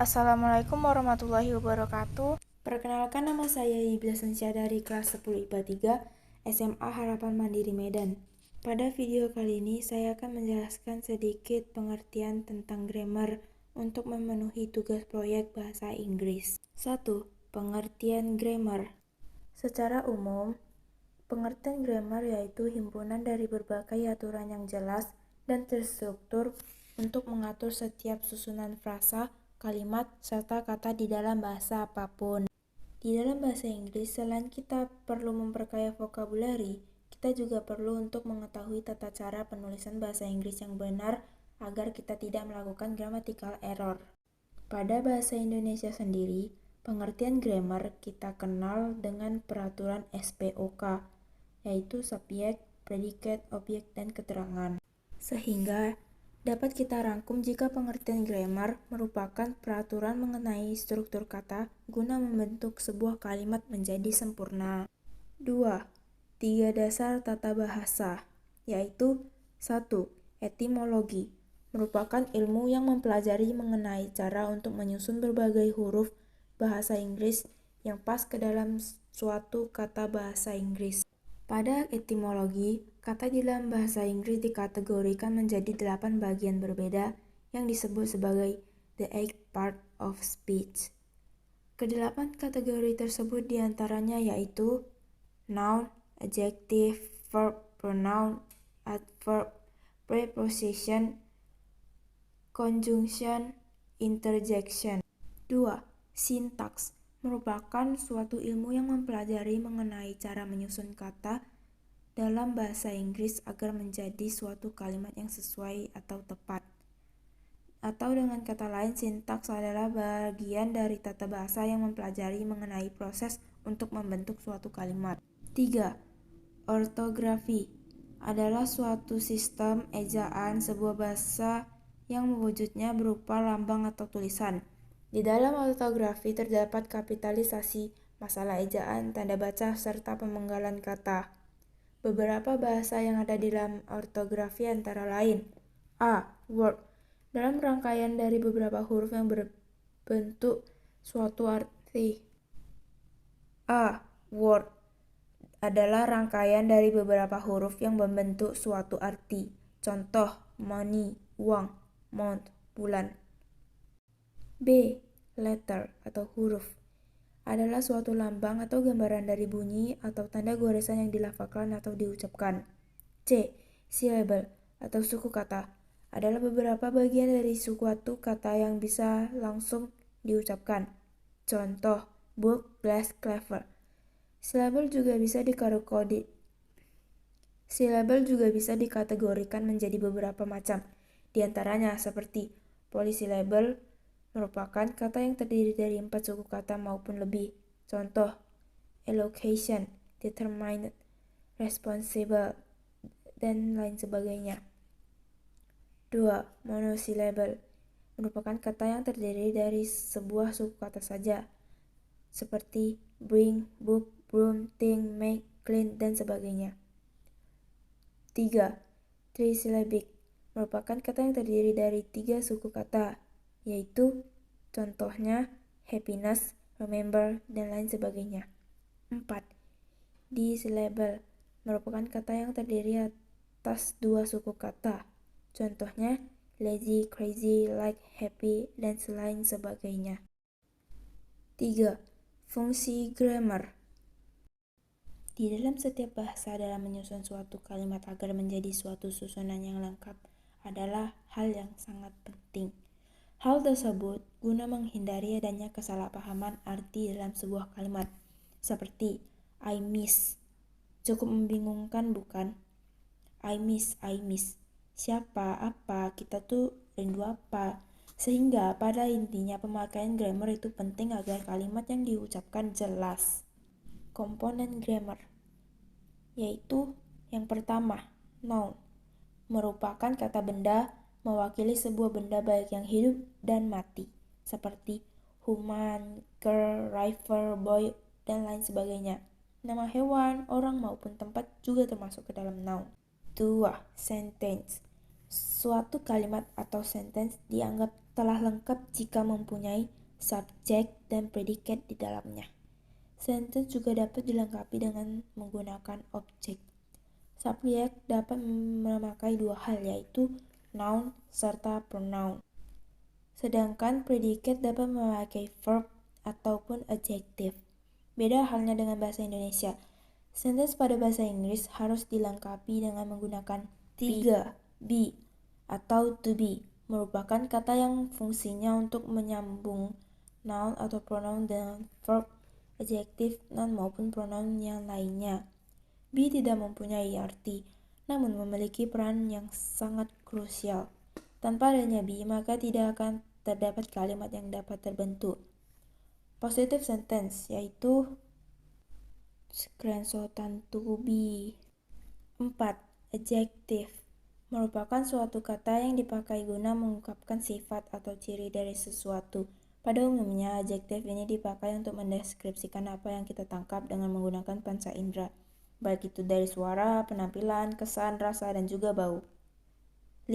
Assalamualaikum warahmatullahi wabarakatuh. Perkenalkan, nama saya Ibla Sensia dari kelas 10 IPA 3 SMA Harapan Mandiri Medan. Pada video kali ini saya akan menjelaskan sedikit pengertian tentang grammar untuk memenuhi tugas proyek bahasa Inggris. 1. Pengertian grammar. Secara umum, pengertian grammar yaitu himpunan dari berbagai aturan yang jelas dan terstruktur untuk mengatur setiap susunan frasa, kalimat, serta kata di dalam bahasa apapun. Di dalam bahasa Inggris, selain kita perlu memperkaya vokabulari, kita juga perlu untuk mengetahui tata cara penulisan bahasa Inggris yang benar agar kita tidak melakukan grammatical error. Pada bahasa Indonesia sendiri, pengertian grammar kita kenal dengan peraturan SPOK, yaitu subjek, predikat, objek, dan keterangan. Sehingga dapat kita rangkum jika pengertian grammar merupakan peraturan mengenai struktur kata guna membentuk sebuah kalimat menjadi sempurna. 2. 3 dasar tata bahasa, yaitu 1. Etimologi, merupakan ilmu yang mempelajari mengenai cara untuk menyusun berbagai huruf bahasa Inggris yang pas ke dalam suatu kata bahasa Inggris. Pada etimologi, kata di dalam bahasa Inggris dikategorikan menjadi 8 bagian berbeda yang disebut sebagai the 8 part of speech. Kedelapan kategori tersebut diantaranya yaitu noun, adjective, verb, pronoun, adverb, preposition, conjunction, interjection. 2. Sintaks merupakan suatu ilmu yang mempelajari mengenai cara menyusun kata dalam bahasa Inggris agar menjadi suatu kalimat yang sesuai atau tepat. Atau dengan kata lain, sintaks adalah bagian dari tata bahasa yang mempelajari mengenai proses untuk membentuk suatu kalimat. 3. Ortografi adalah suatu sistem ejaan sebuah bahasa yang wujudnya berupa lambang atau tulisan. Di dalam ortografi terdapat kapitalisasi, masalah ejaan, tanda baca, serta pemenggalan kata. Beberapa bahasa yang ada di dalam ortografi antara lain: A. Word, dalam rangkaian dari beberapa huruf yang berbentuk suatu arti. A. Word adalah rangkaian dari beberapa huruf yang membentuk suatu arti. Contoh: money, uang, month, bulan. B. Letter atau huruf adalah suatu lambang atau gambaran dari bunyi atau tanda goresan yang dilafalkan atau diucapkan. C. Syllable atau suku kata adalah beberapa bagian dari suatu kata yang bisa langsung diucapkan. Contoh: book, glass, clever. Syllable juga dikategorikan menjadi beberapa macam, diantaranya seperti polysyllable, merupakan kata yang terdiri dari 4 suku kata maupun lebih. Contoh: allocation, determined, responsible, dan lain sebagainya. 2. Monosyllable merupakan kata yang terdiri dari sebuah suku kata saja, seperti bring, book, broom, think, make, clean, dan sebagainya. 3. Trisyllabic merupakan kata yang terdiri dari 3 suku kata, yaitu contohnya happiness, remember, dan lain sebagainya. 4. Dissyllable merupakan kata yang terdiri atas 2 suku kata, contohnya lazy, crazy, like, happy, dan lain sebagainya. 3. Fungsi grammar. Di dalam setiap bahasa, dalam menyusun suatu kalimat agar menjadi suatu susunan yang lengkap adalah hal yang sangat penting. Hal tersebut guna menghindari adanya kesalahpahaman arti dalam sebuah kalimat, seperti I miss. Cukup membingungkan, bukan? I miss. Siapa, apa, kita tuh rindu apa? Sehingga pada intinya pemakaian grammar itu penting agar kalimat yang diucapkan jelas. Komponen grammar yaitu yang pertama, noun, merupakan kata benda mewakili sebuah benda baik yang hidup dan mati, seperti human, girl, river, boy, dan lain sebagainya. Nama hewan, orang, maupun tempat juga termasuk ke dalam noun. 2. Sentence. Suatu kalimat atau sentence dianggap telah lengkap jika mempunyai subjek dan predikat di dalamnya. Sentence juga dapat dilengkapi dengan menggunakan objek. Subjek dapat memakai dua hal, yaitu noun serta pronoun. Sedangkan predikat dapat memakai verb ataupun adjektif. Beda halnya dengan bahasa Indonesia. Sentence pada bahasa Inggris harus dilengkapi dengan menggunakan be atau to be, merupakan kata yang fungsinya untuk menyambung noun atau pronoun dengan verb, adjektif, noun maupun pronoun yang lainnya. Be tidak mempunyai arti, namun memiliki peran yang sangat krusial. Tanpa adanya be, maka tidak akan terdapat kalimat yang dapat terbentuk. Positive sentence, yaitu screenshotan to be. 4. Adjektif merupakan suatu kata yang dipakai guna mengungkapkan sifat atau ciri dari sesuatu. Pada umumnya, adjektif ini dipakai untuk mendeskripsikan apa yang kita tangkap dengan menggunakan panca indera, baik itu dari suara, penampilan, kesan, rasa, dan juga bau. 5.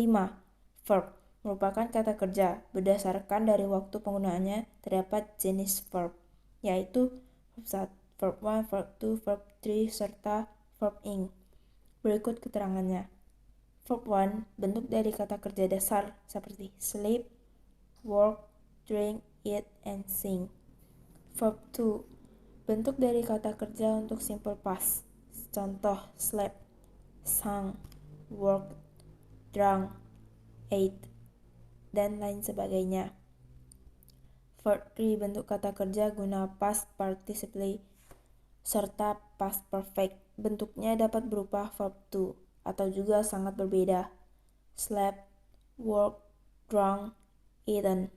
Verb merupakan kata kerja. Berdasarkan dari waktu penggunaannya, terdapat jenis verb, yaitu verb 1, verb 2, verb 3, serta verb ing. Berikut keterangannya. Verb 1 bentuk dari kata kerja dasar seperti sleep, work, drink, eat, and sing. Verb 2 bentuk dari kata kerja untuk simple past. Contoh, slept, sang, worked, drunk, ate, dan lain sebagainya. Verb 3 bentuk kata kerja guna past participle serta past perfect. Bentuknya dapat berupa verb 2 atau juga sangat berbeda. Slept, worked, drunk, eaten,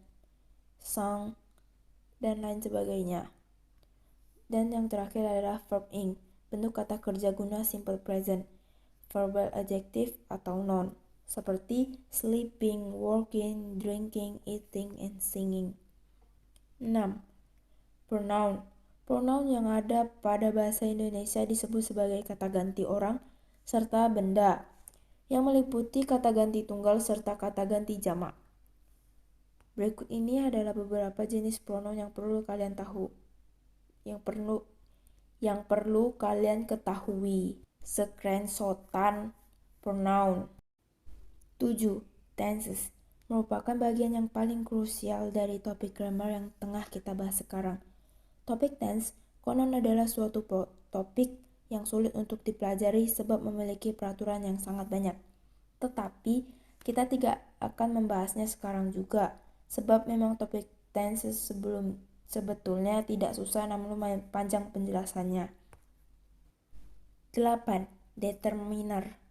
sung, dan lain sebagainya. Dan yang terakhir adalah verb ing, bentuk kata kerja guna simple present, verbal adjective atau noun, seperti sleeping, working, drinking, eating, and singing. 6. Pronoun. Pronoun yang ada pada bahasa Indonesia disebut sebagai kata ganti orang serta benda, yang meliputi kata ganti tunggal serta kata ganti jamak. Berikut ini adalah beberapa jenis pronoun yang perlu kalian tahu. Yang perlu kalian ketahui. Screenshotan pronoun. 7. Tenses merupakan bagian yang paling krusial dari topik grammar yang tengah kita bahas sekarang. Topik tense konon adalah suatu topik yang sulit untuk dipelajari sebab memiliki peraturan yang sangat banyak. Tetapi kita tidak akan membahasnya sekarang juga, sebab memang topik tense sebetulnya tidak susah namun lumayan panjang penjelasannya. 8. Determiner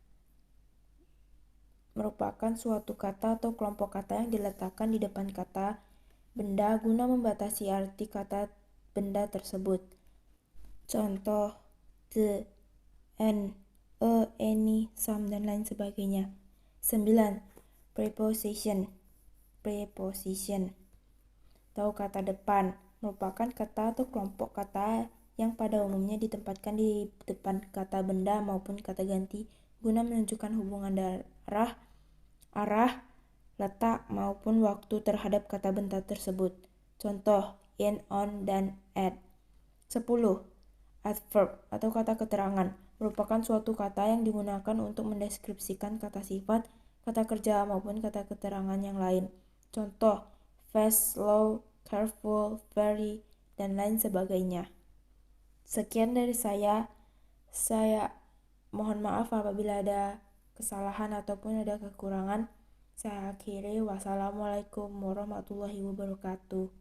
merupakan suatu kata atau kelompok kata yang diletakkan di depan kata benda guna membatasi arti kata benda tersebut. Contoh, the, an, a, any, some, dan lain sebagainya. 9. Preposition atau kata depan merupakan kata atau kelompok kata yang pada umumnya ditempatkan di depan kata benda maupun kata ganti guna menunjukkan hubungan arah, letak, maupun waktu terhadap kata benda tersebut. Contoh, in, on, dan at. 10. Adverb atau kata keterangan merupakan suatu kata yang digunakan untuk mendeskripsikan kata sifat, kata kerja, maupun kata keterangan yang lain. Contoh, fast, slow, careful, very, dan lain sebagainya. Sekian dari saya. Saya mohon maaf apabila ada kesalahan ataupun ada kekurangan. Saya akhiri. Wassalamualaikum warahmatullahi wabarakatuh.